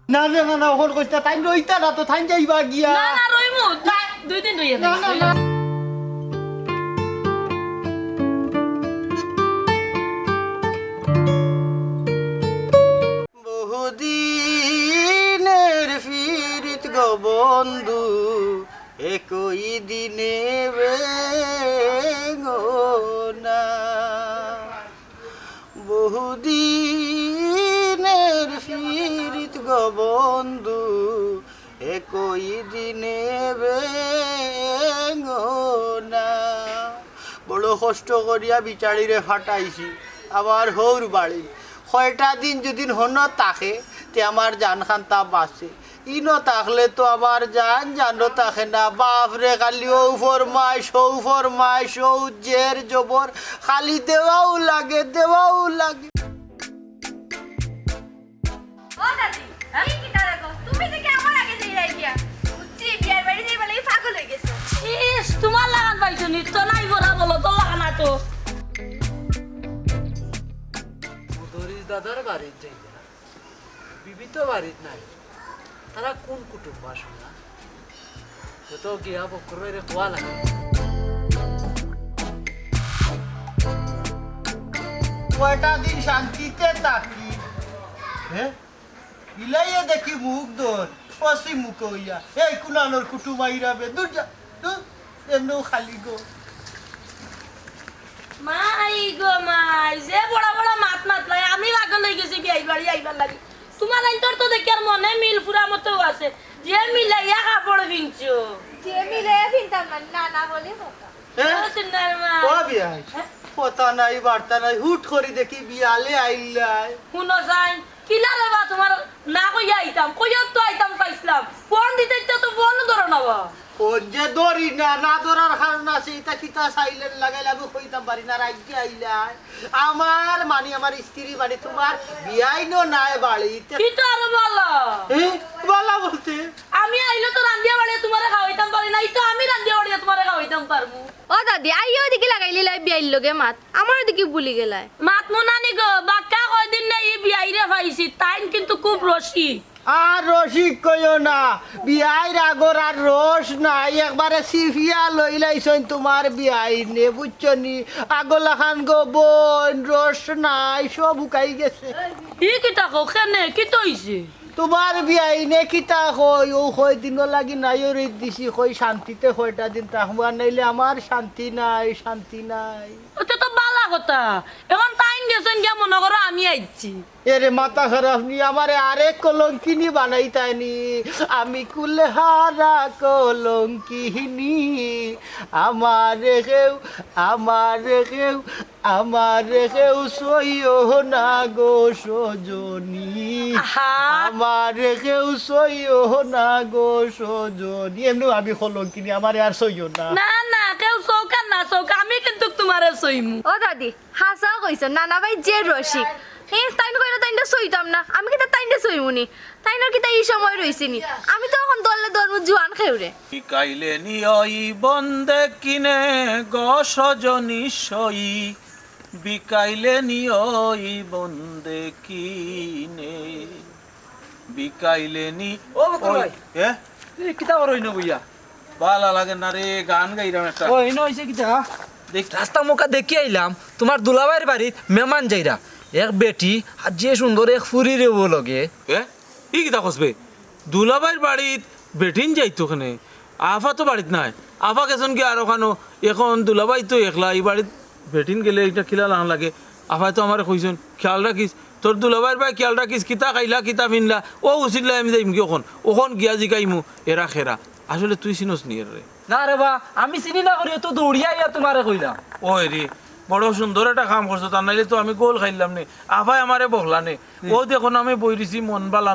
না না না না ওখান কইতা তাই রইতা না তো থাই যাইবা গিয়া না না রইমু দুই দিন রইয়া না না না বহুদিনের ফিরিত গো বন্ধু একই দিনে বেঙ্গনা বহুদিনের ফিরিত গো বন্ধু একই দিনে বেঙ্গনা বড় কষ্ট করিয়া বিচারিরে ফাটাইছি আবার হৌর বাড়ি কয়টা দিন যদি হন তাকে তে আমার জান খান্তা বাঁচে ইনো থাকলে তো আবার জানো থাকে না বাপরে খালি ও ফরমাইশ ও ফরমাইশ ও জের জবর খালি দেওয়াও লাগে ও দাদি এই কি তারা গো তুমি দেখি আমার আগে যাই রাইয়া বুঝছি বিয়ার বাড়ি যাই বলে পাগল হয়ে গেছো ইস তোমার লাগান পাইছো নি তো নাই বলা বলো তো লাগান না তো দরিস দাদার বাড়ির যাইয়া বিবি তো বাড়ির নাই তারা কোন কুটুম্ব আসলে না তো গিয়া বকরের খোয়া লাগে কয়টা দিন শান্তিতে থাকি হ্যাঁ ইলাইয়ে দেখি মুখ দর পশি মুখ হইয়া এই কুনানোর কুটুমাইরা বে দূর যা দূর এমনও খালি গো মাই গো মাই যে বড় বড় মাত লাই আমি লাগন হয়ে গেছি বিয়াই বাড়ি আইবার লাগি তোমার আইন্তর তো দেখি আর মনে মিল ফুরা মতো আছে যে মিলাইয়া কাপড় কিনছো যে মিলে ফিনতাম না না বলে কথা হ্যাঁ ও সুন্দর মা ও বিয়াই পতা নাই বার্তা নাই হুট করে দেখি বিয়ালে আইলাই শুনো যাই কিলা রে বা তোমার না কইয়া আইতাম কইয়া তো আইতাম পাইছিলাম ফোন দিতে তো ফোন ধরো না বা ও যে দরি না না ধরার কারণ আছে এটা কিতা সাইলেন্ট লাগাইলে আমি কইতাম পারি না রাজ্যে আইলাই আমার মানে আমার স্ত্রী মানে তোমার বিয়াইনো নাই বাড়িতে কি তো আর বলো বলা বলতে আমি আইলো তো রান্দিয়া বাড়িয়া তোমারে খাওয়াইতাম পারি না এই তো আমি রান্দিয়া বাড়িয়া তোমারে খাওয়াইতাম পারমু ও দাদি আইও দিকে লাগাইলি লাই বিয়াইল লগে মাত আমার দিকে ভুলি গেলাই মাত মুনানি গো বাক্কা কয়দিন না এই বিয়াইরে পাইছি তাইন কিন্তু খুব রসিক আর রসিক কইও না বিয়াই আগর আর রস নাই একবারে সিফিয়া লইলাইছন তোমার বিয়াই নে বুঝছনি আগলা খান গো বোন রস নাই সব উকাই গেছে ই কিতা কো কেনে কি তো হইছে তোমার বিয়াই নে কিতা কই ও কই দিন লাগি নাই রে দিছি কই শান্তিতে কয়টা দিন তাহমা নাইলে আমার শান্তি নাই ওটা তো বালা কথা এখন টাইম গেছেন গিয়া মনে করো আমি আইছি এরে মাথা খারাপ নি আমারে আরেক কলঙ্কিনী বানাইতানি আমি কুলহারা কলঙ্কিনী আমারে কেউ সইও না গো সজনী আহা আমারে কেউ সইও না গো সজনী এমনি আমি কলঙ্কিনী আমারে আর সইও না না না কেউ চৌকা না চৌকা আমি কিন্তু তোমারে সইমু ও দাদি হাসা কইছ নানা ভাই যে রসিক তাইন কইরা তাইনটা সইতাম না আমি কিতা তাইনটা সইমুনি তাইনর কিতা এই সময় রইছিনি আমি তো এখন দলে দলমু জুয়ান খাইরে বিকাইলে নিয়ই বন্দে কিনে গসজনী সই বিকাইলে নিয়ই বন্দে কিনে বিকাইলে নি ও বকর ভাই এ এই কিতা করই না বইয়া ভালো লাগে না রে গান গাইরাম একটা ও ইনো হইছে কিতা দেখ রাস্তা মুখা দেখি আইলাম তোমার দুলাভাইয়ের বাড়িত মেহমান যাইরা এক বেটি আর যে সুন্দর এক ফুরি রে ও লগে এ ই কিতা কসবে দুলাভাইয়ের বাড়িত বেটিন যাইতো ওখানে আফা তো বাড়িত নাই আফা গেছেন কি আর ওখানো এখন দুলাভাই তো একলা এই বাড়িত বেটিন গেলে এটা খিলা লান লাগে আফাই তো আমার কইছেন খেয়াল রাখিস তোর দুলাভাইয়ের ভাই খেয়াল রাখিস কিতা খাইলা কিতা ফিনলা ও উচিতলা আমি যাইম কি ওখন গিয়া জিকাইমু এরা খেরা আসলে তুই চিনস নি রে না রে বা আমি চিনি না করি তো দৌড়িয়া ইয়া তোমারে কইলাম ওই রে বড় সুন্দর একটা কাম করছো তার নাইলে তো আমি গোল খাইলাম নে আফাই আমারে বহলা নে ও দেখুন আমি বই দিছি মন বালা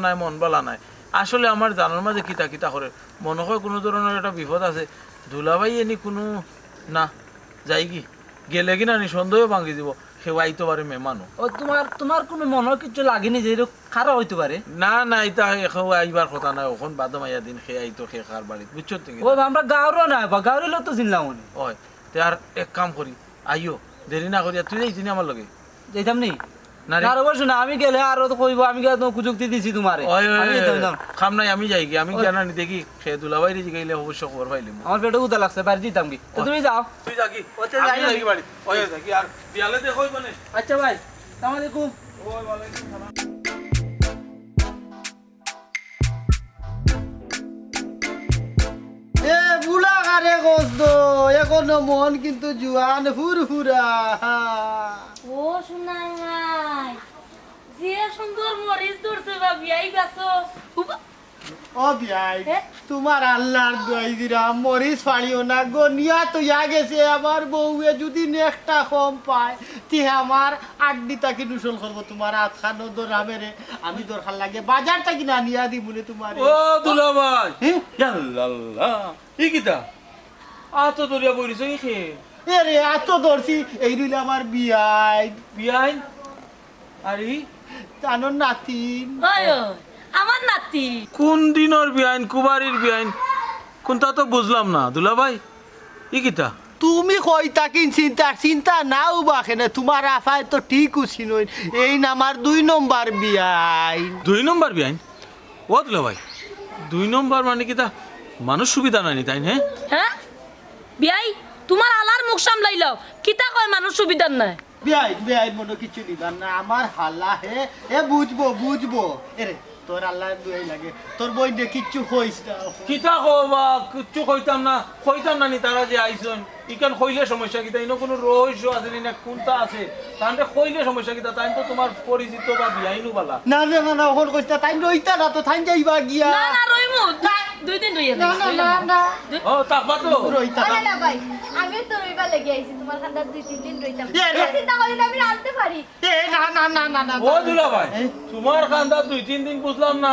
নাই আসলে আমার জানার মাঝে কিতা কিতা করে মনে হয় কোনো ধরনের একটা বিপদ আছে দুলাভাই এনি কোনো না যাই কি গেলে কিনা নি সন্দেহ ভাঙি দিব সেও আইতে পারে মেহমানও ও তোমার কোনো মনের কিছু লাগেনি যে এরকম খারাপ হইতে পারে না এটা এখো আইবার কথা নাই ওখন বাদমাইয়া দিন খেয়ে আইতো খেয়ে খার বাড়িত বুঝছো তুমি ও আমরা গাঁৱৰো নাই বা গাঁৱৰ লোক তো চিনলাম উনি ওই তে আর এক কাম করি আইও দেরি না করিয়া তুই যাইছিনি আমার লগে যাইতাম নি না রে। না রে বসো না, আমি গেলে আরো তো কইব আমি গেলে তো যুক্তি দিছি তোমারে। ওই ওই, আমি ওই, যেতাম না। খাম নাই আমি যাই কি আমি জানা নি দেখি সে দুলাভাই রে জিগাইলে অবশ্য খবর পাইলিম আমার পেটে উদা লাগছে, বাড়ি দিতাম কি। তো তুমি যাও। তুই যা কি ওতে আমি যাই না। যাই কি বাড়ি ওই থাকি আর বিয়ালে দেখই মানে আচ্ছা ভাই, আসসালামু আলাইকুম। ওই ওয়ালাইকুম সালাম। এ বুড়া কারে গোস্ত এখনো মন কিন্তু জুয়ান ফুরফুরা ও শোনাই মাই যে সুন্দর মরিচ ধরছে বা বিয়াই গাছো ও বিয়াই এ? তোমার আল্লাহর দোয়াই দিলাম মরিচ ফাড়িও না গনিয়া তো ইয়া গেছে আমার বউয়ে যদি নেকটা কম পায় তে আমার আড্ডি তাকে নুসল করবো তোমার হাত খানো দোরা মেরে আমি দরকার লাগে বাজারটা কিনা নিয়া দি বলে তোমার ও দুলাভাই হ্যাঁ? ইয়াল্লাল্লাহ ই কিতা আত দরিয়া বইরিছ কি খে এ রে এত ধরছি এই রইলে আমার বিয়াই বিয়াই আরে তানোর নাতিন ওই ওই, আমার নাতি কোন দিনের বিয়াইন কুবারির বিয়াইন কোনটা তো বুঝলাম না দুলাভাই ই কিতা তুমি কইতা কিন চিন্তা চিন্তা নাও বাখেনে তোমার আফায় তো ঠিক উছি নই এই নামার 2 নম্বর বিয়াই 2 নম্বর বিয়াইন ও দুলাভাই 2 নম্বর মানে কিতা মানুষ সুবিধা নাই তাই না হ্যাঁ বিয়াই তোমার আলার মুখ সামলাইলাও কিতা কয় মানুষ সুবিধার নাই বিয়াই বিয়াই মনে কিছু দিবার না আমার হাল্লা হে এ বুঝবো এরে তোর আল্লাহ দুই লাগে তোর বই দে কিচ্ছু কইস না কিতা কবা কিচ্ছু কইতাম না নি তারা যে আইছন ইকান কইলে সমস্যা কিতা ইনো কোনো রহস্য আছে নি না কোনটা আছে তাহলে কইলে সমস্যা কিতা তাই তো তোমার পরিচিত বা বিয়াইনু বালা না ওখন কইস না তাই রইতা না তো তাই যাইবা গিয়া না না রইমু 2 দিন রইয়া না ও তাকবা তো রইতা না না ভাই আমি তো রইবা লেগে আইছি তোমার খান্ডা 2-3 দিন রইতাম এ রে। চিন্তা করি না আমি আনতে পারি এ না ও দুলাভাই তোমার কান্দা 2-3 দিন বুঝলাম না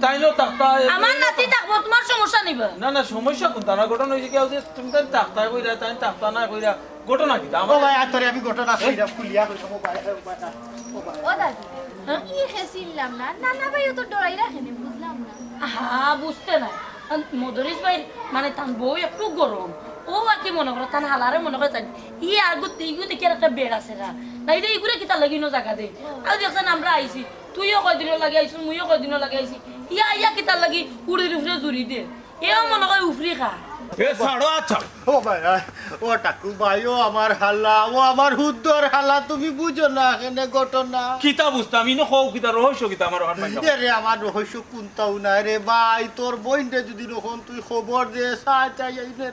তাইনো তাকতা আমার নাতি থাকবো তোমার সমস্যা নিবা না সমস্যা কোনটা না ঘটনা হইছে কি হচ্ছে তুমি তাই তাকতা কইরা তাই তাকতা না কইরা ঘটনা কিতা ও আমার ভাই আতরে আমি ঘটনা কইরা খুলিয়া কইছো মোবাইল ও দাদি কি খেছিলাম না নানা ভাইও তো ডরাই রাখেনি বুঝলাম না হ্যাঁ বুঝতে না মদরিস ভাই মানে তার বউ একটু গরম ও আর কি মনে করো তার হালারে মনে করে জানি ই আর গুতে ইগু দেখি আর একটা বেড আছে না না এটা ইগুরে কিতা লাগিনো জায়গা দে আর দেখছেন আমরা আইছি তুইও কয়দিন লাগে আইছিস মুইও কয়দিন লাগে আইছি ইয়া কিতা লাগি উড়ির উফরে জুড়ি দে এও মনে করে উফরি খা এ ছাড়ো আচ্ছা ও ভাই ও টাকু ভাই ও আমার হাল্লা ও আমার হুদ্দর হাল্লা তুমি বুঝো না এখানে ঘটনা কিতা বুঝতাম ইনো কও কিতা রহস্য কিতা আমার হাত মাইনা রে আমার রহস্য কোনটাও নাই রে ভাই তোর বইনটা যদি রকম তুই খবর দে চাই রে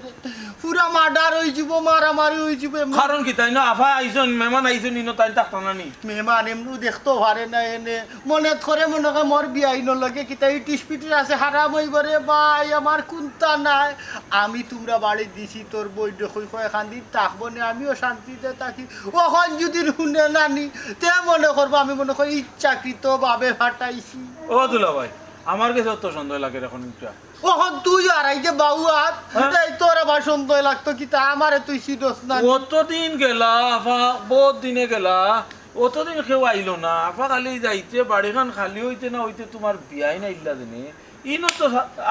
পুরা মার্ডার হয়ে যাব মারামারি হয়ে যাব কারণ কিতা ইনো আফা আইছন মেহমান আইছন ইনো তাই তাকতা না নি মেহমান এমনি দেখতে পারে না এনে মনে করে মোর বিয়াইন লাগে কিতা ইটিস পিটিস আছে হারাম হইব রে ভাই আমার কোনটা নাই আমি তোমরা বাড়ি দিছি তোর বই দেখই কয়েকখান দিন থাকবো না আমিও শান্তিতে থাকি ওখান যদি শুনে নানি তে মনে করবো আমি মনে করি ইচ্ছাকৃত ভাবে ফাটাইছি ও দুলাভাই আমার কাছে তো সন্দেহ লাগে এখন এটা ওখান তুই আর এই যে বাউয়াত হ্যাঁ? এই তোর আবার সন্দেহ লাগতো কিতা আমারে তুই সিডস না অতদিন গেলা আফা বহুত দিনে গেলা অতদিন কেউ আইলো না আফা খালি যাইতে বাড়িখান খালি হইতে না হইতে তোমার বিয়াই না ইল্লা দিনে ইনো তো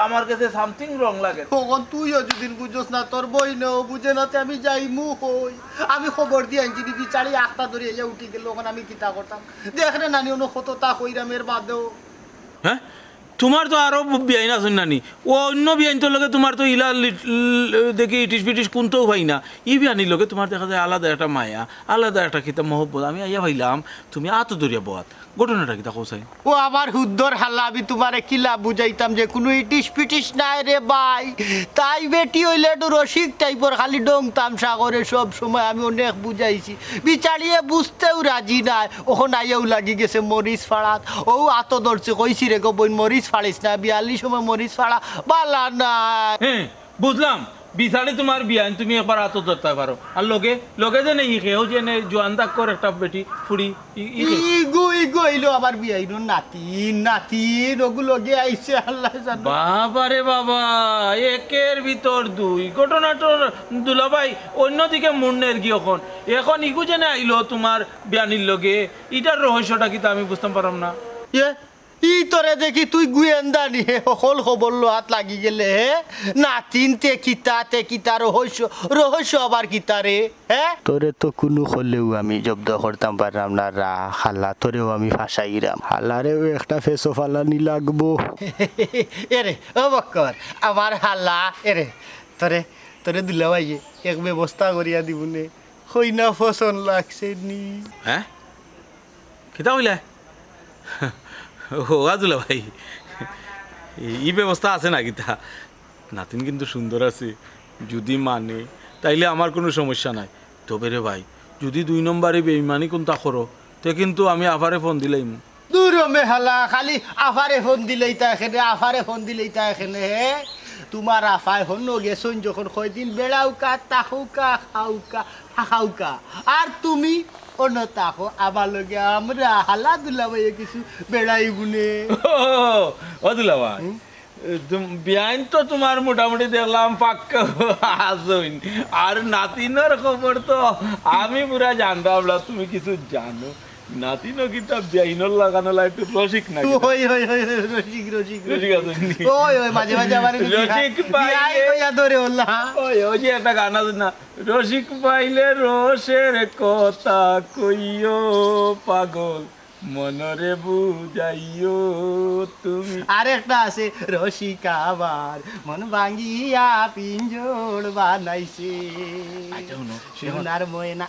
আমার কাছে সামথিং রং লাগে তখন তুইও যদি বুঝোস না তোর বই নেও বুঝে না তে আমি যাই মু হই আমি খবর দিয়ে আনছি দিদি চারি আটটা ধরে এসে উঠি গেল ওখানে আমি কিতা করতাম দেখ রে নানি অন্য কত তা কইরামের বাদেও হ্যাঁ তোমার তো আরো বিয়াইন আছেন নানি ও অন্য বিয়াইন তোর লগে তোমার তো ইলা দেখি ইটিস পিটিস কোনটাও ভাই না ই বিয়ানির লগে তোমার দেখা যায় আলাদা একটা মায়া আলাদা একটা কিতা মহব্বত আমি আইয়া ভাইলাম তুমি আত দরিয়া বাত ঘটনাটা কিতা কৌসাই ও আমার হুদ্দর হাল্লা আমি তোমারে কিলা বুঝাইতাম যে কোনো ইটিস পিটিস নাই রে ভাই তাই বেটি হইলে একটু রসিক টাইপর খালি ডং তামসা করে সব সময় আমি অনেক বুঝাইছি বিচারিয়ে বুঝতেও রাজি নাই ওখন আইয়াও লাগি গেছে মরিচ ফাড়াত ও আত ধরছে কইছি রে গো বই মরিচ ফাড়িস না 42 সময় মরিচ ফাড়া বালা নাই হ্যাঁ বুঝলাম বিচারে তোমার বিয়ান তুমি একবার আত ধরতে পারো আর লগে যে নেই খেয়েও যে জোয়ান দাগ করে একটা বেটি ফুড়ি ইগু এলো আবার বিয়াইনো নাতিন ওগুলো গে আইছে আল্লাহ জানে বাবারে বাবা একের ভিতর দুই ঘটনাটোর দুলাভাই অন্যদিকে মুন্নের কি এখন ইগু জেনে আইলো তোমার বিয়ানির লগে ইটার রহস্যটা কি তা আমি বুঝতে পারলাম না ই তোরে দেখি তুই গুয়েন্দা নিয়ে সকল খবর লোহাত লাগি গেলে হে নাতিন তে কিতা রহস্য রহস্য আবার কিতা রে হ্যাঁ তোরে তো কোনো হলেও আমি জব্দ করতাম পারলাম না রা খালা তোরেও আমি ফাঁসাইরাম হালারেও একটা ফেসো ফালানি লাগবো এরে ও বক্কর আমার হালা এরে তোরে তোরে দিলে ভাইয়ে এক ব্যবস্থা করিয়া দিবনে হইনা ফসন লাগছে নি হ্যাঁ কিতা হইলে হোয়া দুলা ভাই এই ব্যবস্থা আছে না কিতা নাতিন কিন্তু সুন্দর আছে যদি মানে তাইলে আমার কোনো সমস্যা নাই তবে রে ভাই যদি 2 নম্বরে বেইমানি কোনটা করো তে কিন্তু আমি আফারে ফোন দিলাইম দূর মেহালা খালি আফারে ফোন দিলেই তা এখানে আফারে ফোন দিলেই তা এখানে হে তোমার আফায় হন গেছন যখন কয়দিন বেড়াউকা তাহুকা খাউকা থাকাউকা আর তুমি অন্য তাকো আবার লগে আমরা হালা দুলা ভাইয়ে কিছু বেড়াই গুনে ও দুলা ভাই বিয়াইন তো তোমার মোটামুটি দেখলাম পাক্কা আসইন আর নাতিনের খবর তো আমি পুরা জানতাম না তুমি কিছু জানো নাতিনও কিন্তু বিয়াইনর লাগানো একটু রসিক না ওই ওই ওই রসিক রসিক রসিক আসেননি ওই ওই মাঝে মাঝে আমার রসিক পাইলে ধরে ওল্লা ওই যে একটা গান আছে না রসিক পাইলে রসের কথা কইও পাগল মনরে বুঝাইও তুমি আরেকটা আছে রসিকা আবার মন ভাঙ্গিয়া পিঞ্জোড় বানাইছে সোনার ময়না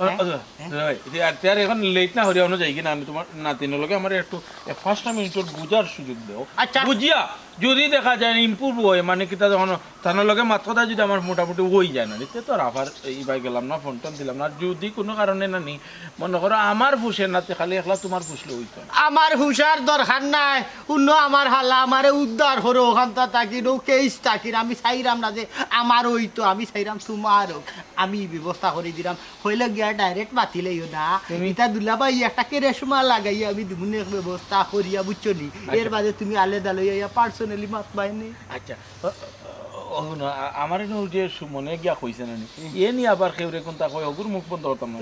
আর এখন লেট না হরিয়ানো যাই কিনা আমি তোমার নাতিনের লগে আমার একটু 5 মিনিটের বুঝার সুযোগ দেও আচ্ছা। বুঝিয়া যদি দেখা যায় ইম্প্রুভ হয় মানে কিতা যখন তার লগে মাত্রটা যদি আমার মোটামুটি হয়ে যায় না নিতে তো আবার এইবার গেলাম না ফোন টোন দিলাম না যদি কোনো কারণে না নি মনে করো আমার ফুসের নাতে খালি একলা তোমার ফুসলে হইতো না আমার হুশার দরকার নাই অন্য আমার হালা আমারে উদ্ধার করো ওখানটা তাকির ও কেস তাকির আমি চাইরাম না যে আমার ওই তো আমি চাইরাম তোমারও আমি ব্যবস্থা করে দিলাম হইলে গিয়া ডাইরেক্ট মাতিলেইও না এটা দুলাবাই একটা কেরেশমা লাগাই আমি দুগুনে ব্যবস্থা করিয়া বুঝছো নি এর বাদে তুমি আলাদা লইয়া পার্সোনালি মাত পাইনি আচ্ছা আমার যে মনে গিয়া কইছে না এ নি আবার কেউরে কোনটা কই অগুর মুখ বন্ধ করতাম না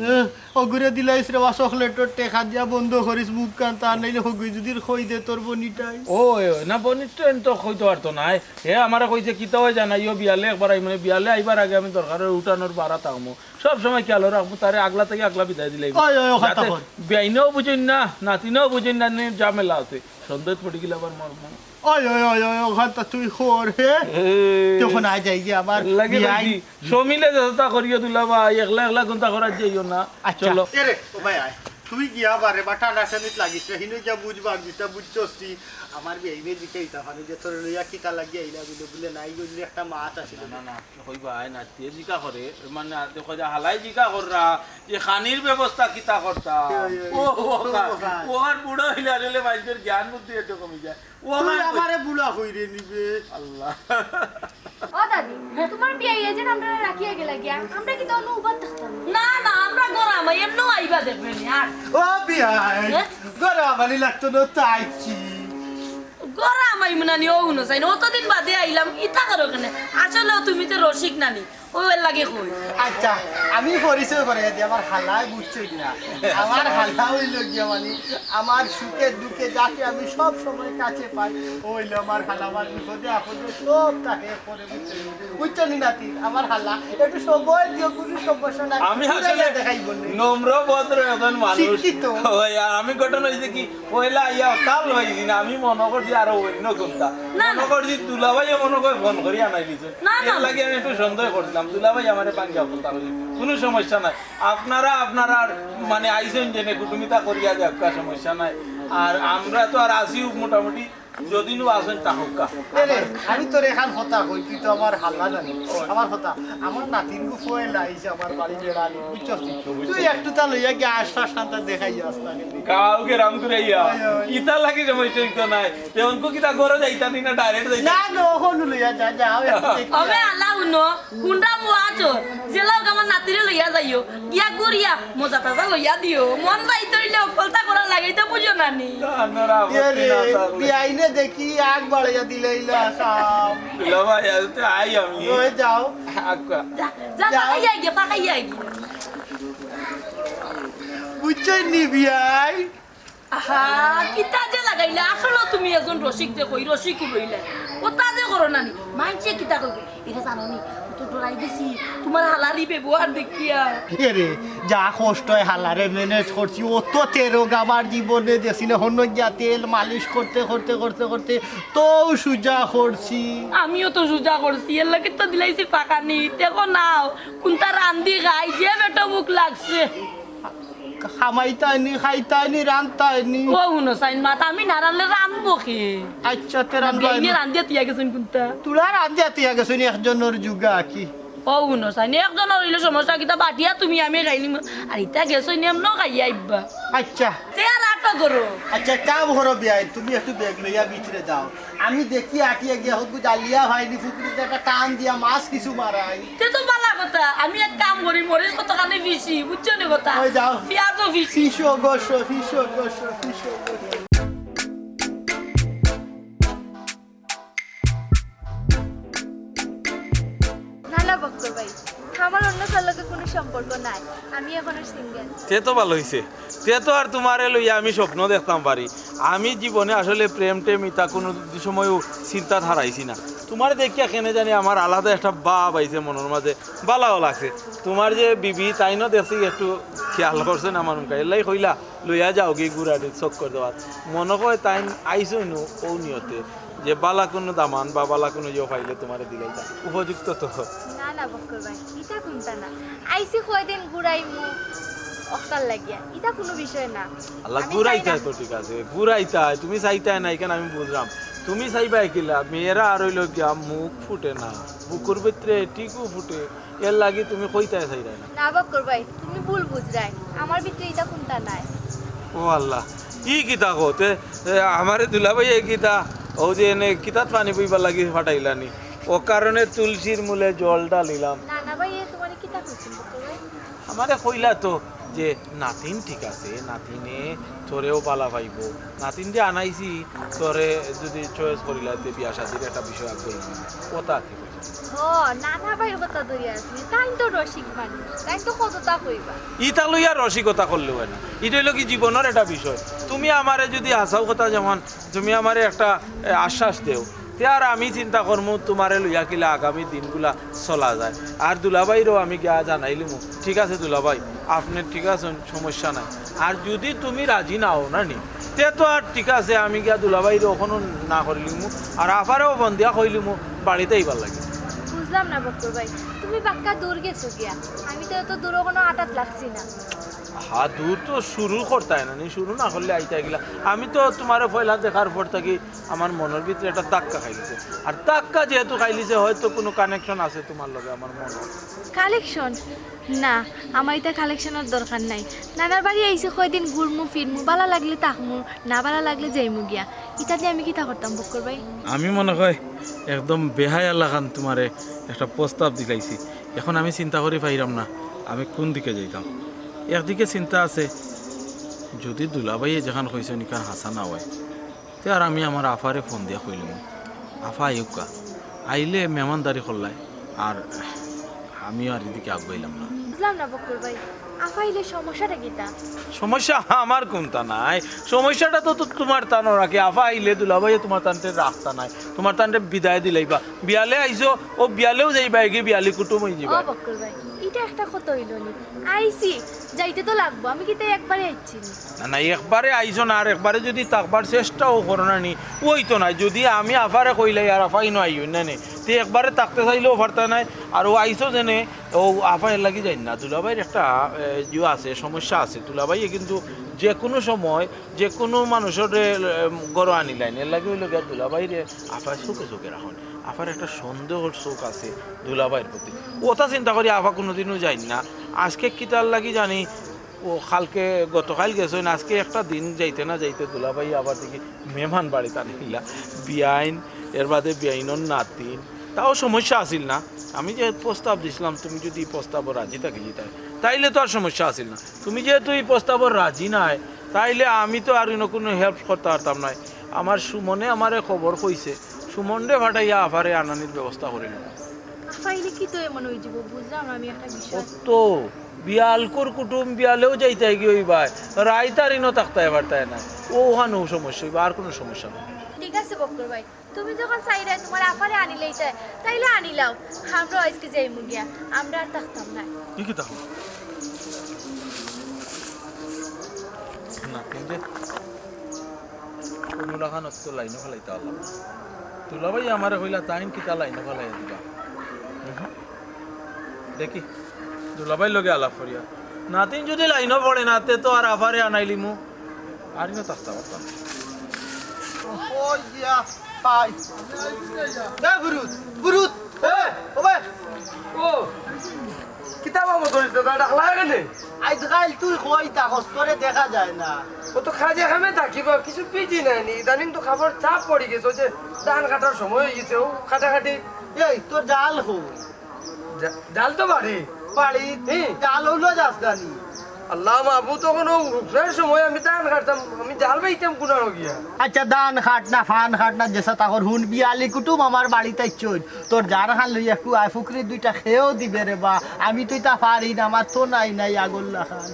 অগুরে দিলাইছ রে চকলেটর টেকা দিয়া বন্ধ করিস মুখ কান তা নাইলে হগুই যদি কই দে তোর বনিটাই ও না বনিটেন তো কইতো আর তো নাই হে আমারে কইছে কিতা হয় জানাইও বিয়ালে একবার আই মানে বিয়ালে আইবার আগে আমি দরকারের উঠানোর বাড়া তাকমু সব সময় খেয়াল রাখবো তারে আগলা থেকে আগলা বিদায় দিলাই বেআইনেও বুঝেন না নাতিনেও বুঝেন না ঝামেলা আছে সন্দেহ পড়ে গেলে আবার মর্ম ওই ওই ওই ওই ওখানটা তুই খোর হে তখন আই যাই যে আবার লাগে সমিলে যতটা করিও দিলা বা একলা একলা কোনটা করা যাইও না চলো এরে ও ভাই আয় তুমি গিয়া বারে বাটা রাসায়নিক লাগিস হিনো যা বুঝবার দিটা বুঝছছি আমার বেইনে দিকে ইতা মানে যে তোর লইয়া কিতা লাগি আইলা বলে বলে নাই গলি একটা মাছ আছে না না কইবা আয় না তে জিকা করে মানে দেখো যা হালাই জিকা কররা যে খানির ব্যবস্থা কিতা করতা ও আর বুড়ো হইলা রে বাইদের জ্ঞান বুদ্ধি এত কমে যায় ও আমারে বুড়া হইরে নিবে আল্লাহ ও দাদি তোমার বিয়ে এজেন আমরা রাখিয়া গেলা গিয়া আমরা কি তখন উবাদ থাকতাম না না আমরা গরাম এমনও আইবা দেখবেন আর ও বিয়াই গরা বানি লাগতো না তাইছি গরাম আই মুনানি ও উনো চাই অতদিন বাদে আইলাম ইতা করো কেন আসলে তুমি তো রসিক নানি ওই লাগে কই আচ্ছা আমি পরিচয় করে দিই আমার হালাই বুঝছই না আমার হালা হইল গিয়া মানে আমার সুখে দুঃখে যাকে আমি সব সময় কাছে পাই হইল আমার হালা আমার বিপদে আপদে সব তাকে করে বুঝছো নি নাতি আমার হালা একটু সময় দিও কোনো সমস্যা নাই আমি আসলে দেখাইব নম্র ভদ্র একজন মানুষ শিক্ষিত। ওই আমি ঘটনা হইছে কি পয়লা ইয়া কাল হইছি না আমি মনে করছি আরো অন্য কোনটা মনে করছি দুলাভাই মনে করে ফোন করি আনাই দিছে এর লাগে আমি একটু সন্দেহ করছিলাম দুলাভাই আমারে পাঙ্গা বলতা কোনো সমস্যা নাই আপনারা মানে আইসেন জেনে কুটুমিতা করিয়া যাক সমস্যা নাই আর আমরা তো আর আসিও মোটামুটি যদিও আসেন তাহকা আমি তোর এখান হতা কই তুই তো আমার হাল্লা জানি আমার হতা আমার নাতিন গু ফয়লা আইছে আমার বাড়ি বেড়ালি বুঝছস তুই একটু তা লইয়া গিয়ে আশা শান্তা দেখাই আসতা কাউকে রাম করাইয়া ইতা লাগি সমস্যা তো নাই তেমনকো কিতা ঘরে যাইতা নি না ডাইরেক্ট যাইতা না না হনু লইয়া যা যাও আমি আল্লাহ উনো কুন্ডা মুয়াচর জেলাও আমার নাতিরে লইয়া যাইও গিয়া গুরিয়া মজা তাজা লইয়া দিও মন যাই তইলে অকলতা করা লাগাই তো বুঝো নানি আপনারা বিয়াইনে দেখি আগ বাড়াইয়া দিলে ইলা সাম দুলাভাই আইতে আই আমি ওই যাও আকা যা যা পাকাইয়া গিয়া পাকাইয়া গিয়া বুঝছই নি বিয়াই আহা কিতা যে লাগাইলে আসলে তুমি একজন রসিক যে কই রসিক রইলে ও তা যে করো না নি মানছে কিতা কইবে এটা জানো নি তো ডরাই দিছি তোমার হালারি ব্যবহার দেখিয়া রে যা কষ্ট হয় হালারে ম্যানেজ করছি ও তো তেরো গাবার জীবনে দেখছি না হন্য যা তেল মালিশ করতে করতে করতে করতে তো সুজা করছি আমিও তো সুজা করছি এর লাগে তো দিলাইছি পাকানি দেখো নাও কোনটা রান্দি খাই যে বেটা মুখ লাগছে খামাইতাইনি খাইতাইনি রান্তাইনি ও শুনো সাইন মাত আমি না রানলে রানবো কি আচ্ছা তে রান্তাইনি বিয়ে রান্দিয়া তিয়া গেছেন কোনটা তোরা রান্ধা তুই গেছো একজনের যুগা কি ও শুনো সাইন একজন হইলে সমস্যা কিতা বাটিয়া তুমি আমি খাইনি আর ইটা গেছো নিয়ম ন খাই আইবা আচ্ছা তে আর আটো করো আচ্ছা কাম করো বিয়াই তুমি একটু বেগ লইয়া ভিতরে যাও আমি দেখি আটিয়া গিয়া হোক জালিয়া ভাইনি ফুকুরিতে একটা টান দিয়া মাছ কিছু মারাই তে তো ভালো কথা আমি এক কাম করি মরিস কতখানি বেশি বুঝছো নি কথা ওই যাও। পেঁয়াজও বেশি ফিসো গোসো ফিসো গোসো ফিসো গোসো না না বক্কর ভাই আমার অন্য কার লগে কোনো সম্পর্ক নাই আমি এখনো সিঙ্গেল তে তো ভালো হয়েছে তে তো আর তোমারে লইয়া আমি স্বপ্ন দেখতাম পারি আমি জীবনে আসলে প্রেম টেম ইতা কোনো সময়ও চিন্তা হারাইছি না তোমার দেখিয়া কেনে জানি আমার আলাদা একটা ভাব আইছে মনের মাঝে ভালো লাগছে তোমার যে বিবি তাইনও দেখছি একটু খেয়াল করছেন আমার মুখে এলাই কইলা লইয়া যাও গিয়ে গুড়াটি চক করে দেওয়ার মনে হয় তাই আইসই নো ও নিয়তে যে বালা কোনো দামান বা বালা কোনো ইয়ে পাইলে তোমার দিলাই উপযুক্ত তো না না বক্কর ভাই ইটা কোনটা না আইসি কয়দিন ঘুরাই মু অকাল লাগিয়া ইটা কোনো বিষয় না আল্লাহ আমি ঘুরাইতাই চাই তো ঠিক আছে ঘুরাইতাই তুমি চাইতাই নাই কেন আমি বুঝলাম তুমি চাইবাই কিলা মেয়েরা আর হইল গিয়া মুখ ফুটে না বুকুর ভিতরে টিকু ফুটে এর লাগি তুমি কইতাই চাইরাই না না বক্কর ভাই তুমি ভুল বুঝরাই আমার ভিতরে ইটা কোনটা নাই ও আল্লাহ ই কিতা কতে আমারে দুলাভাই এই কিতা ও যে এনে কিতাত পানি বইবার লাগি ফাটাইলানি ও কারণে তুলসীর মূলে জল ডালিলাম না না ভাই এ তোমার কিটা কইছেন বক্কর ভাই আমারে কইলা তো যে নাতিন ঠিক আছে নাতিনে তোরেও পালা পাইব নাতিন যে আনাইছি তোরে যদি চয়েস করিলা তে বিয়া শাদির একটা বিষয় আগ্রহী কথা কি কইছে ও না না ভাই কথা ধরে আসনি তাই তো রসিক বানি তাই তো কতটা কইবা ইটা লইয়া রসিকতা করলেও না এটা হইলো কি জীবনের একটা বিষয় তুমি আমারে যদি হাসাও কথা যেমন তুমি আমারে একটা আশ্বাস দেও তে আর আমি চিন্তা করমু তোমারে লইয়া কিলা আগামী দিনগুলা চলা যায় আর দুলাভাইরও আমি গিয়া জানাইলিমু ঠিক আছে দুলাভাই আপনি ঠিক আছেন সমস্যা নাই আর যদি তুমি রাজি না হও না নি তে তো আর ঠিক আছে আমি গিয়া দুলাভাইরও ওখানে না করিলিমু আর আফারেও বন্দিয়া কইলিমু বাড়িতে এইবার লাগে বুঝলাম না বক্কর ভাই তুমি বাক্কা দূর গেছো গিয়া আমি তো এত দূর কোনো আটাত লাগছি না হ্যাঁ দূর তো শুরু করতে হয় না নি শুরু না করলে আইতে গেলা আমি তো তোমার পয়লা দেখার পর থাকি আমার মনের ভিতরে একটা ধাক্কা খাইলিছে আর ধাক্কা যেহেতু খাইলিছে হয়তো কোনো কানেকশন আছে তোমার লগে আমার মনে কালেকশন না আমার এটা কালেকশনের দরকার নাই নানার বাড়ি আইসে কয়দিন ঘুরমু ফিরমু ভালো লাগলে তাকমু না ভালো লাগলে যাইমু গিয়া ইটা দিয়ে আমি কিতা করতাম বক্কর ভাই আমি মনে হয় একদম বেহায়া লাগান তোমারে একটা প্রস্তাব দিলাইছি এখন আমি চিন্তা করি পাইরাম না আমি কোন দিকে যাইতাম একদিকে চিন্তা আছে যদি দুলাভাইয়ে যেখান কইছে নিকান হাসা না হয় তে আর আমি আমার আফারে ফোন দিয়া কইলাম আফা আইকা আইলে মেহমানদারি করলাই আর আমিও আর এদিকে আগবাইলাম না বুঝলাম না বক্কর ভাই আফাইলে সমস্যাটা কিতা সমস্যা আমার কোনটা নাই সমস্যাটা তো তোমার টানো রাখে আফা আইলে দুলাভাইয়ে তোমার টানতে রাস্তা নাই তোমার টানতে বিদায় দিলাইবা বিয়ালে আইসো ও বিয়ালেও যাইবা এগিয়ে বিয়ালি কুটুম হয়ে ও যাবা বক্কর ভাই এটা একটা কথা হইল নি আইসি যাইতে তো লাগবো আমি কিতা একবারে আইছি নি না না একবারে আইসো না আর একবারে যদি তাকবার চেষ্টাও করো না নি ওই তো নাই যদি আমি আফারে কইলাই আর আফাই নো আইও না নে তে একবারে তাকতে চাইলেও পারতা নাই আর ও আইসো জেনে ও আফাই লাগি যাই না দুলাভাইয়ের একটা ইয়ে আছে সমস্যা আছে দুলাভাইয়ে কিন্তু যে কোনো সময় যে কোনো মানুষের গড় আনিলাইন এর লাগে হইল গিয়া দুলাভাইরে আফায় চোখে চোখে রাখুন আফার একটা সন্দেহর চোখ আছে দুলাভাইয়ের প্রতি ওটা চিন্তা করি আফা কোনোদিনও যাই না আজকে কিতার লাগি জানি ও কালকে গতকাল গেছো না আজকে একটা দিন যাইতে না যাইতে দুলাভাই আবার দেখি মেহমান বাড়িতে আনিলা বিয়াইন এর বাদে বিয়াইনর নাতিন তাও সমস্যা আসিল না আমি যে প্রস্তাব দিছিলাম তুমি যদি এই প্রস্তাব রাজি থাকি যেতে তাইলে তো আর সমস্যা আসিল না তুমি যেহেতু এই প্রস্তাব রাজি নাই তাইলে আমি তো আর কোনো হেল্প করতে পারতাম না আমার সুমনে আমারে খবর কইছে সুমনরে ফাটাইয়া আফারে আনানির ব্যবস্থা করে নেব আফাইলে কি তো এমন হয়ে যাব বুঝলাম আমি একটা বিষয় তো বিয়ালকুর কুটুম বিয়ালেও যাইতে কি ওই ভাই রাইতারিনও থাকতে পারতায় না ওখানেও সমস্যা হইবা আর কোনো সমস্যা নেই ঠিক আছে বক্কর ভাই তুমি যখন চাইলে তোমার আপারে আনিলেই তাইলে আনিলাও আমরা আজকে যাইমু গিয়া আমরা আর থাকতাম না কি থাকো না কিন্তু কোনো লাগান তো লাইনও ফেলাইতে পারলাম না তুলা ভাই আমার কইলা তাইন কিতা লাইনও ফেলাই দিবা দেখি দুলাভাই লগে আলাপ করিয়া নাতিন যদি লাইনও পড়ে না তে তো আর আফারে আনাইলিমু আর ইনো থাকতে পারতাম ওই ইয়া পাই দে বুরুত বুরুত ও ভাই ও কিতাবা মতন দাদা ডাকলা কেনে আজকাল তুই কই তাকস করে দেখা যায় না ও তো খাজে খামে থাকিব কিছু পিজি নাইনি ইদানিং তো খাবার চাপ পড়ি গেছে যে ধান কাটার সময় হয়ে গেছে ও কাটাকাটি এই তোর জাল হো ডাল তো বাড়ি বাড়ি জাল হলো যাস গানি আল্লাহ মাহবু তখন ও রূপের সময় আমি ধান কাটতাম আমি জাল বাইতাম কোনার গিয়া আচ্ছা দান খাট না ফান খাট না যেসা তাকর হুন বিয়ালি কুটুম আমার বাড়িতে চল তোর যার খান লই একটু আয় ফুকরি দুইটা খেয়েও দিবে রে বা আমি তুই তা পারি না আমার তো নাই আগল্লা খান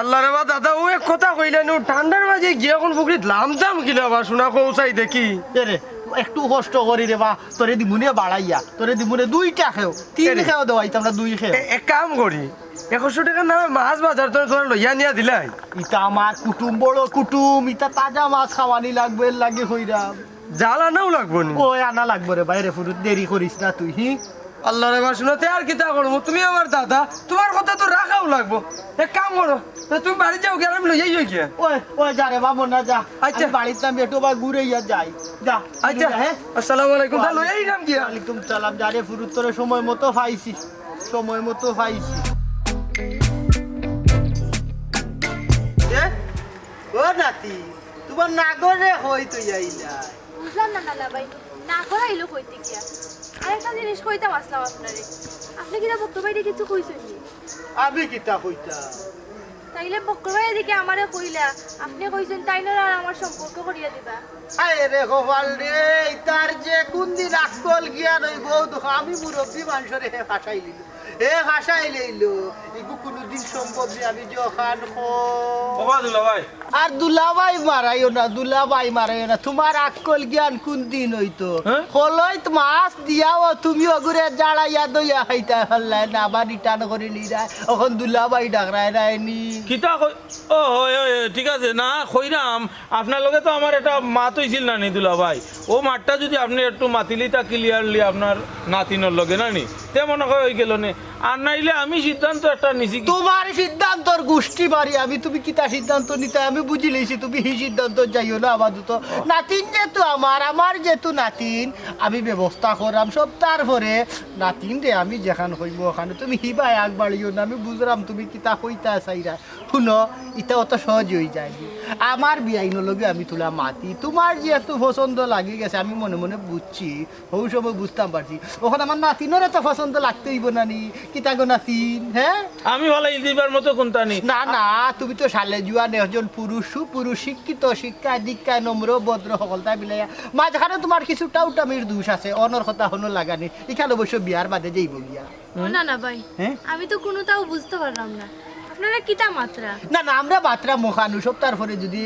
আল্লাহ রে বা দাদা ও এক কথা কইলেন ও ঠান্ডার মাঝে গিয়া কোন পুকুরিত লামতাম কিনা বা শোনা কৌসাই দেখি রে একটু কষ্ট করি রে বা তোরে দিমুনে বাড়াইয়া তোরে দিমুনে দুইটা খেও তিন খেও দেওয়াইতাম না দুই খেও এক কাম করি 100 টাকার নামে মাছ বাজার তো তোরা লইয়া নিয়া দিলাই ইটা আমার কুটুম বড় কুটুম ইটা তাজা মাছ খাওয়ানি লাগবে লাগে হইরাম জাল আনাও লাগবো নি ওই আনা লাগবে রে বাইরে ফুরুত দেরি করিস না তুই হি আল্লাহ রে বা শুনতে আর কিতা করবো তুমি আমার দাদা তোমার কথা তো রাখাও লাগবো এক কাম করো তুমি বাড়ি যাও গেলে আমি লইয়াই যাই গিয়া ওই যা রে বাবু না যা আচ্ছা। আচ্ছা বাড়িতে আমি একটু বা ঘুরে ইয়া যাই যা আচ্ছা হ্যাঁ আসসালামু আলাইকুম তা লইয়াই নাম গিয়া ওয়ালাইকুম সালাম যা রে ফুরুত তোরে সময় মতো পাইছি সময় মতো পাইছি ও নাতি তোমার নাগরে হই তুই আইলা বুঝলাম না নানা ভাই না করাইলো কইতে গিয়া আরেকটা জিনিস কইতাম আসলাম আপনারে আপনি কিনা বক্কর ভাই কিছু কইছেন নি আমি কিতা কইতা তাইলে বক্কর ভাই এদিকে আমারে কইলা আপনি কইছেন তাইলে আর আমার সম্পর্ক করিয়া দিবা আয় রে গোপাল রে তার যে কোন দিন আকল গিয়া নই বউ দেখো আমি মুরব্বী মানুষের হে ভাষাই লিল হে ভাষাই লইলো এগু কোনদিন সম্ভব নেই আমি যখন বাবা দুলাভাই আর দুলাভাই মারাইও না তোমার আকল জ্ঞান কোন দিন হইতো হ্যাঁ? হলইত মাছ দিয়াও তুমি অগুরে জাড়াইয়া দইয়া খাইতা ফেললাই না আবার রিটার্ন করে নিরা এখন দুলাভাই ডাকরাই রায়নি কিতা ও হয় ঠিক আছে না কইরাম আপনার লগে তো আমার একটা মাত হইছিল না নি দুলাভাই ও মাঠটা যদি আপনি একটু মাতিলি তা ক্লিয়ারলি আপনার নাতিনের লগে না নি তে মনে হয় হয়ে গেল নে আর নাইলে আমি সিদ্ধান্ত একটা নিছি তোমার সিদ্ধান্তর গোষ্ঠী বাড়ি আমি তুমি কিতা সিদ্ধান্ত নিতে আমি বুঝি লইছি তুমি সেই সিদ্ধান্ত যাইও না আপাতত নাতিন যেহেতু আমার যেহেতু নাতিন আমি ব্যবস্থা করাম সব তারপরে নাতিন রে আমি যেখান হইব ওখানে তুমি হিবাই আগ বাড়িও না আমি বুঝলাম তুমি কিতা কইতা চাইরা শুনো এটা অত সহজ হয়ে যায় আমার বিয়াইনলগে আমি তোলা মাতি তোমার যেহেতু পছন্দ লাগি গেছে আমি মনে মনে বুঝছি ওই সময় বুঝতাম পারছি ওখানে আমার নাতিনের এত পছন্দ লাগতেইব না নি কিতা গো নাতিন হ্যাঁ আমি ভালো দিবার মতো কোনটা নি না না তুমি তো সালে জুয়ান একজন পুরুষ সুপুরুষ শিক্ষিত শিক্ষায় দীক্ষায় নম্র ভদ্র সকলতা মিলাইয়া মাঝখানে তোমার কিছু টাউটামির দোষ আছে অনর কথা হনো লাগানি এখানে অবশ্য বিয়ার বাদে যাইব গিয়া ও না না ভাই হ্যাঁ? আমি তো কোনোটাও বুঝতে পারলাম না আপনারা কিতা মাত্রা না না আমরা বাতরা মুখানু সব তারপরে যদি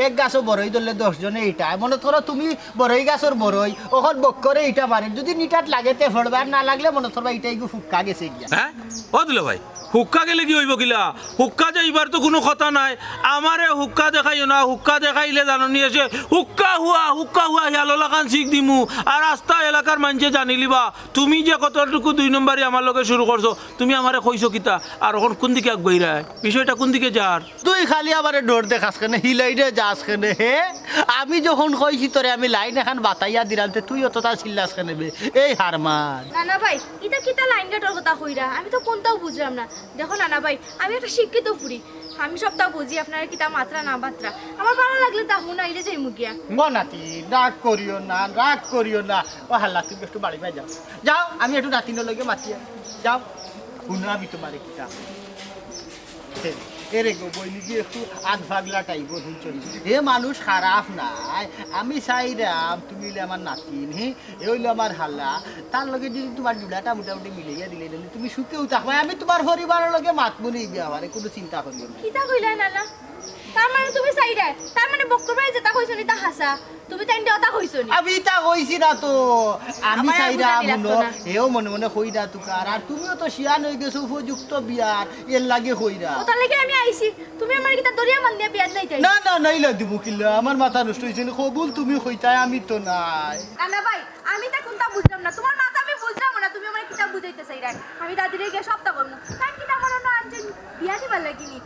এক গাছও বড়ই ধরলে 10 জনে এইটা মনে ধরো তুমি বড়ই গাছর বড়ই ওখন বক করে এইটা মারে যদি নিটাত লাগেতে ফড়বার না লাগলে মনে ধরবা এইটাই ফুক্কা গেছে গিয়া হ্যাঁ ও দুলাভাই হুক্কা গেলে কি হইব কিলা হুক্কা যাইবার তো কোনো কথা নাই আমারে হুক্কা দেখাইও না হুক্কা দেখাইলে জাননি এসে হুক্কা হুয়া হিয়ালো লাগান শিখ দিমু আর রাস্তা এলাকার মানুষে জানিলিবা তুমি যে কতটুকু 2 নম্বরই আমার লগে শুরু করছো তুমি আমারে কইছো কিতা আর এখন কোন দিকে আগবাইরায় বিষয়টা কোন দিকে যার তুই খালি আমারে ডোর দেখাস কেন হিলাইরে যাস কেন হে আমি যখন কইছি তোরে আমি লাইন এখন বাতাইয়া দিলাম তে তুই অতটা চিল্লাস কেন বে এই হারমান নানা ভাই এটা কিতা লাইন কাটার কথা কইরা আমি তো কোনটাও বুঝলাম না দেখো নানা ভাই আমি একটা শিক্ষিত ফুরি আমি সবটা বুঝি আপনারা কিতা মাত্রা না মাত্রা আমার ভালো লাগলে তা হুন আইলে যাই মুগিয়া নাতি রাগ করিও না ও হাল্লা তুমি একটু বাড়ি বাই যাও যাও আমি একটু নাতিনের লগে মাতি যাও শুনো আমি তোমার কিতা এরে গো বইনি যে একটু আধ ভাগলা টাইপর হইছনি হে মানুষ খারাপ নাই আমি চাইরাম তুমি হইলে আমার নাতিন হে এ হইলো আমার হাল্লা তার লগে যদি তোমার জুড়াটা মোটামুটি মিলাইয়া দিলে তাহলে তুমি সুখেও থাকবে আমি তোমার পরিবারের লগে মাতবো নেই বিয়া আমারে কোনো চিন্তা করিও না কিতা কইলা নানা তার মানে তুমি চাইরা তার মানে বক্কর ভাই যেটা কইছো নি তা হাসা তুমি তাই কথা কইছো নি আমি তা কইছি না তো আমি আমার আর চাইরাম বুঝানি লাগতো মনো না। এও মনে মনে কইরা তুকার আর তুমিও তো শিয়ান হয়ে গেছো উপযুক্ত বিয়ার এর লাগে কইরা ও তার লাগি আমি আইছি তুমি আমার কিতা দরিয়া মান দিয়া বিয়াত লাইতাই না না নাইলা দিব কিল্লা আমার মাথা নষ্ট হয়েছে কবুল তুমি কইতাই আমি তো নাই নানা ভাই আমি তা কোনটা বুঝলাম না তোমার মাথা আমি বুঝলাম না তুমি আমার কিতা বুঝাইতে চাইরা আমি দাদিরে গিয়ে সবটা করব তাই কিতা করো না আনছেন বিয়া দিবার লাগিনি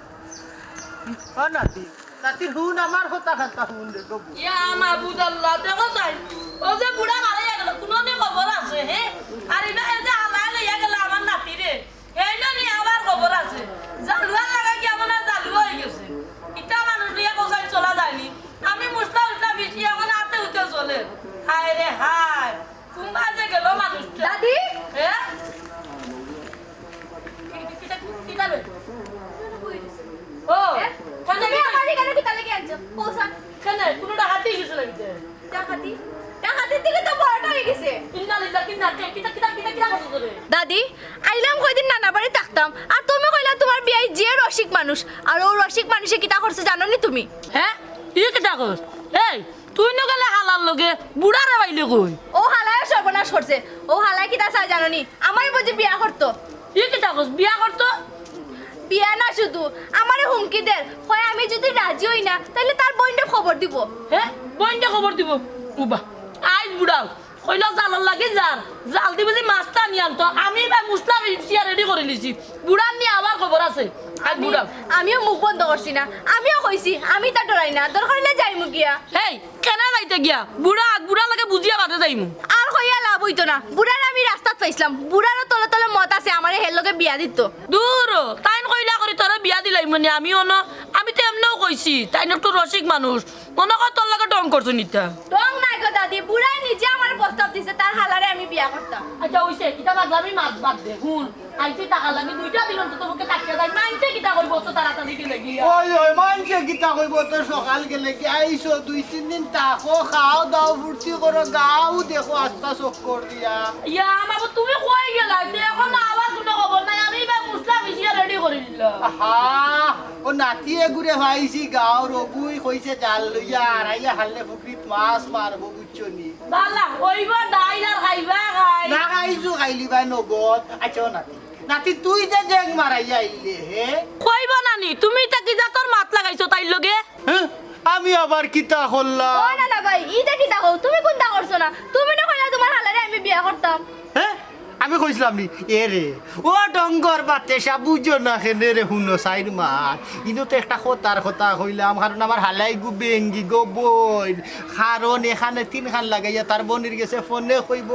ও নাতি নাতি হুন আমার কথা কথা হুন রে গবু ইয়া মাহবুদাল্লাহ দেখো তাই ও যে বুড়া মারা গেল কোনো নে খবর আছে হে আর এটা এই যে হালাই লইয়া গেল আমার নাতি রে এই নি আমার খবর আছে জালুয়া লাগা কি আমার জালুয়া হয়ে গেছে এটা মানুষ নিয়ে কোথায় চলা যায়নি আমি মুসলা উল্টা বেশি এখন হাতে উঠে চলে হায় রে হায় কুম্বা যে গেল মানুষটা দাদি হ্যাঁ কিটা বে ও তুমি আমার এখানে কিতা লাগি আনছো পৌঁছা কেন কোনটা হাতে গেছে লাগিতে টাকাতির থেকে তো বড়টা হয়ে গেছে ইন্নালিল্লাহ কিটা করছো তোরে দাদি আইলাম কয়দিন নানা বাড়ি থাকতাম আর তুমি কইলা তোমার বিয়াই যে রসিক মানুষ আর ও রসিক মানুষে কিতা করছে জানো নি তুমি হ্যাঁ ই কিটা কস এই তুই ন গেলে হালার লগে বুড়ারে বাইলে কই ও হালায় সর্বনাশ করছে ও হালায় কিতা চাই জানো নি আমারই বুঝি বিয়া করতো ই কিটা কস বিয়া করতো বিয়া না শুধু আমারে হুমকি দেন কয় আমি যদি রাজি হই না তাহলে তার বোনকে খবর দিব হ্যাঁ বইনটা খবর দিব উবা আইজ বুড়াও কইলা জালার লাগে জাল দিব যে মাছটা নিয়ে আনতো আমি বা মুসলা রিক্সা রেডি করে লিছি বুড়ার নিয়ে আবার খবর আছে আইজ বুড়াও আমিও মুখ বন্ধ করছি না আমিও কইছি আমি তা ডরাই না দরকার হলে যাইমু গিয়া হেই কেন যাইতে গিয়া বুড়া লাগে বুঝিয়া বাদে যাইমু আর কইয়া লাভ হইতো না বুড়ার আমি রাস্তাত পাইছিলাম বুড়ারও তলে তলে মত আছে আমারে হের লগে বিয়া দিত দূর তাইন কইলা করি তোরা বিয়া দিলাই মানে আমিও ন আমি তো এমনিও কইছি তাইন একটু রসিক মানুষ মনে কর তোর লাগে ডং করছো নিতা ডং নাই গো দাদি বুড়াই নিজে আমার প্রস্তাব দিছে তার হালারে আমি বিয়া করতাম আচ্ছা ওইসে কিতা লাগলামি মাছ বাদ দে হুন আইছে টাকা লাগে দুইটা দিন তো তোমাকে টাকা দেয় মাইনতে কিতা কইব তো তাড়াতাড়ি গেলে গিয়া ওই ওই মানছে গীতা কইব তো সকাল গেলে কি আইছো 2-3 দিন তাকো খাও দাও ফুর্তি করো গাও দেখো আস্তা চক্কর দিয়া ইয়া আমার তুমি কই গেলা যে এখন আবার কোনো খবর নাই আমি বা মুসলা বিছিয়া রেডি করে দিলাম আহা ও নাতিয়ে ঘুরে ভাইছি গাও রবুই কইছে জাল লইয়া আড়াইয়া হাললে পুকুরিত মাছ মারবো বুঝছনি বালা কইব ডাইল আর খাইবা খাই না খাইছো খাইলি ভাই নগদ আচ্ছা ও নাতি নাতি তুই যে জেং মারাইয়া আইলে হে কইব নানি তুমি তাকি যা তোর মাত লাগাইছো তাইর লগে হ্যাঁ? আমি আবার কিতা ও করলাম না না ভাই ইটা কিতা কও তুমি কোনটা করছো না তুমি না কইলা তোমার হালারে আমি বিয়া করতাম হ্যাঁ আমি কইছিলাম নি এ রে ও ডঙ্গর বাতে সা বুঝো না কেনে রে হুনো সাইড মার ইনো তো একটা কথা কইলাম কারণ আমার হালাই গু বেঙ্গি গো বোন কারণ এখানে 3 খান লাগাইয়া তার বোনের গেছে ফোনে কইব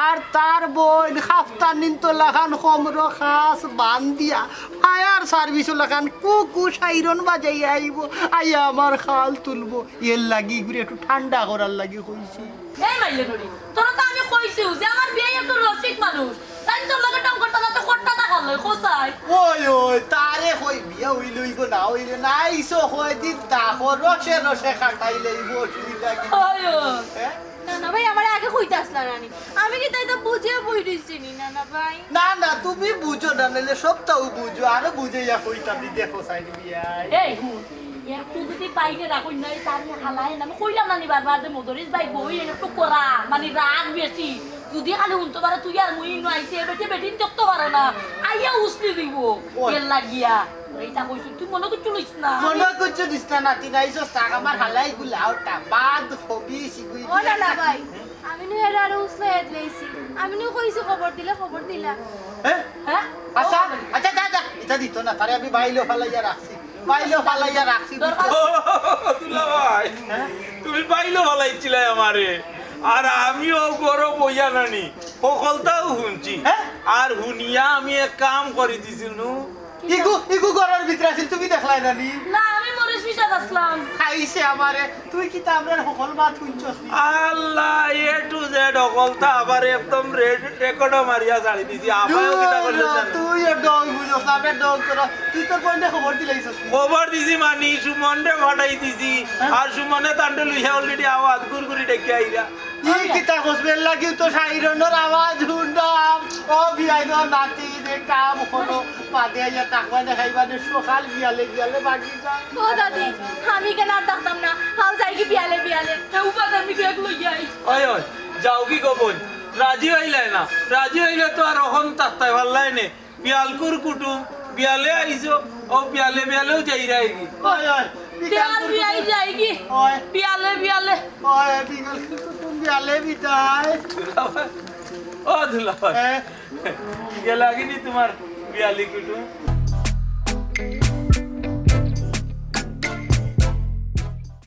আর তার বোন খাফতান নিন তো লাগান কমর খাস বান্দিয়া ফায়ার সার্ভিস লাগান কুকু সাইরন বাজাইয়া আইব আইয়া আমার খাল তুলবো এর লাগি ঘুরে একটু ঠান্ডা করার লাগি কইছি এই মাইলে নড়ি তোরা তো আমি কইছিও যে আমার বিয়ে একটু রসিক মানুষ তাই তোর লগে টং করতে না তো কোটটা টাকা লই কোসাই ওই ওই তারে কই বিয়া হইলইব না হইলে না আইসো কই দিন তাকো রসে রসে খাটাই লইব অসুবিধা কি ওই হ্যাঁ? না না ভাই আমার আগে কইতে আসলা রানী আমি কি তাই তো বুঝিয়ে বই দিছি নি না না ভাই না না তুমি বুঝো না নাহলে সবটাও বুঝো আরো বুঝাইয়া কইতাম দি দেখো সাইড বিয়াই এই একটু যদি বাইরে রাখুন নাই তাহলে হালাই না আমি কইলাম নানি বারবার যে মদরিস ভাই বই একটু করা মানে রাগ বেশি যদি খালি উনতে পারে তুই আর মুই নইছে বেটে বেটিন চকতে পারে না আইয়া উসলি দিব এর লাগিয়া এইটা কইছি তুই মনে করতে লইছ না মনে করছো দিস না নাতি নাইছো টাক আমার হালাই গুলা ওটা বাদ হবি সিগুই ও না না ভাই আমি নি এর আর উসলে এদলেইছি আমি নি কইছি খবর দিলা হ্যাঁ হ্যাঁ আচ্ছা আচ্ছা যা এটা দিত না তারে আমি বাইলো ফালাইয়া রাখছি দুলাভাই তুমি পাইলো ভালাইছিলে আমারে আর আমিও গরো বইয়া নানি সকলটাও শুনছি হ্যাঁ? আর শুনিয়া আমি এক কাম করে দিছিল ইগু গরর ভিতরে আছিল তুমি দেখলাই নানি না আমি মরিস কিসা আসলাম খাইছে আমারে তুই কি তা আমরা সকল মাত শুনছস নি? আল্লাহ এ টু জেড অকলতা আবার একদম রেকর্ডও মারিয়া ছাড়ি দিছি আপায়ও কিতা করলে জানো? তুই ডং বুঝছস না ডং তোরা তুই তোর পয়েন্টে খবর দিলাইছস খবর দিছি মানি সুমনরে ফাটাই দিছি আর সুমনে তান্ডে লইয়া অলরেডি আওয়াজ গুরগুরি ডেকে আইরা ই কিতা কসবেল লাগি তো সাইরনের আওয়াজ শুনলাম ও বিয়াই দো নাতি রে কাম হলো পাদে আইয়া তাকবা দেখাইবা দে সকাল বিয়ালে বিয়ালে বাকি যা ও দাদি আমি কেন আর দেখতাম না হাও যাই কি বিয়ালে বিয়ালে উপাদ আমি কি একলো যাই ওই ওই যাও কি গোপন রাজি হইলাই না রাজি হইলে তো আর অহন তাস্তাই ভাল্লাই নে বিয়ালকুর কুটুম বিয়ালে আইছো ও বিয়ালে বিয়ালেও যাই রাইগি ওই ওই বিয়াল বিয়াই যাইগি ওই বিয়ালে বিয়ালে ওই বিগল কুতুম বিয়ালে বিতাই ও দুলাভাই হ্যাঁ গেলাগিনি তোমার বিয়ালি কুটুম